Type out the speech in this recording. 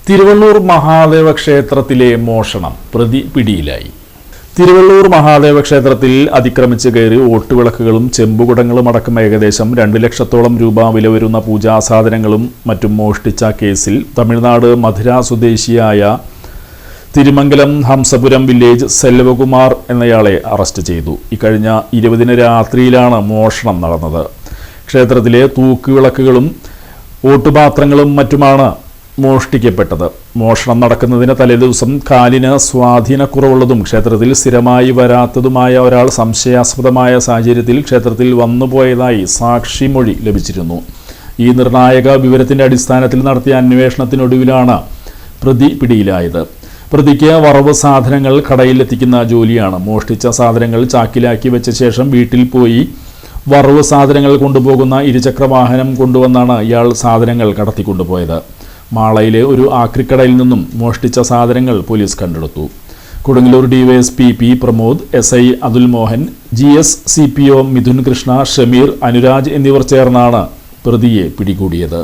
തിരുവള്ളൂർ മഹാദേവ ക്ഷേത്രത്തിലെ മോഷണം പ്രതി പിടിയിലായി. തിരുവള്ളൂർ മഹാദേവ ക്ഷേത്രത്തിൽ അതിക്രമിച്ച് കയറി ഓട്ടുവിളക്കുകളും ചെമ്പുകുടങ്ങളും അടക്കം ഏകദേശം 2 ലക്ഷത്തോളം രൂപ വില വരുന്ന പൂജാസാധനങ്ങളും മറ്റും മോഷ്ടിച്ച കേസിൽ തമിഴ്നാട് മധുര സ്വദേശിയായ തിരുമംഗലം ഹംസപുരം വില്ലേജ് സെൽവകുമാർ എന്നയാളെ അറസ്റ്റ് ചെയ്തു. ഇക്കഴിഞ്ഞ 20-ന് രാത്രിയിലാണ് മോഷണം നടന്നത്. ക്ഷേത്രത്തിലെ തൂക്കുവിളക്കുകളും ഓട്ടുപാത്രങ്ങളും മറ്റുമാണ് മോഷ്ടിക്കപ്പെട്ടത്. മോഷണം നടക്കുന്നതിന് തലേദിവസം കാലിന് സ്വാധീനക്കുറവുള്ളതും ക്ഷേത്രത്തിൽ സ്ഥിരമായി വരാത്തതുമായ ഒരാൾ സംശയാസ്പദമായ സാഹചര്യത്തിൽ ക്ഷേത്രത്തിൽ വന്നുപോയതായി സാക്ഷിമൊഴി ലഭിച്ചിരുന്നു. ഈ നിർണായക വിവരത്തിന്റെ അടിസ്ഥാനത്തിൽ നടത്തിയ അന്വേഷണത്തിനൊടുവിലാണ് പ്രതി പിടിയിലായത്. പ്രതിക്ക് വറവ് സാധനങ്ങൾ കടയിലെത്തിക്കുന്ന ജോലിയാണ്. മോഷ്ടിച്ച സാധനങ്ങൾ ചാക്കിലാക്കി വെച്ച ശേഷം വീട്ടിൽ പോയി വറവ് സാധനങ്ങൾ കൊണ്ടുപോകുന്ന ഇരുചക്രവാഹനം കൊണ്ടുവന്നാണ് ഇയാൾ സാധനങ്ങൾ കടത്തിക്കൊണ്ടുപോയത്. മാളയിലെ ഒരു ആക്രിക്കടയിൽ നിന്നും മോഷ്ടിച്ച സാധനങ്ങൾ പോലീസ് കണ്ടെടുത്തു. Kodungallur DYSP P Pramod, SI Athul Mohan, GS CPO Mithun Krishna, Shameer, Anuraj എന്നിവർ ചേർന്നാണ് പ്രതിയെ പിടികൂടിയത്.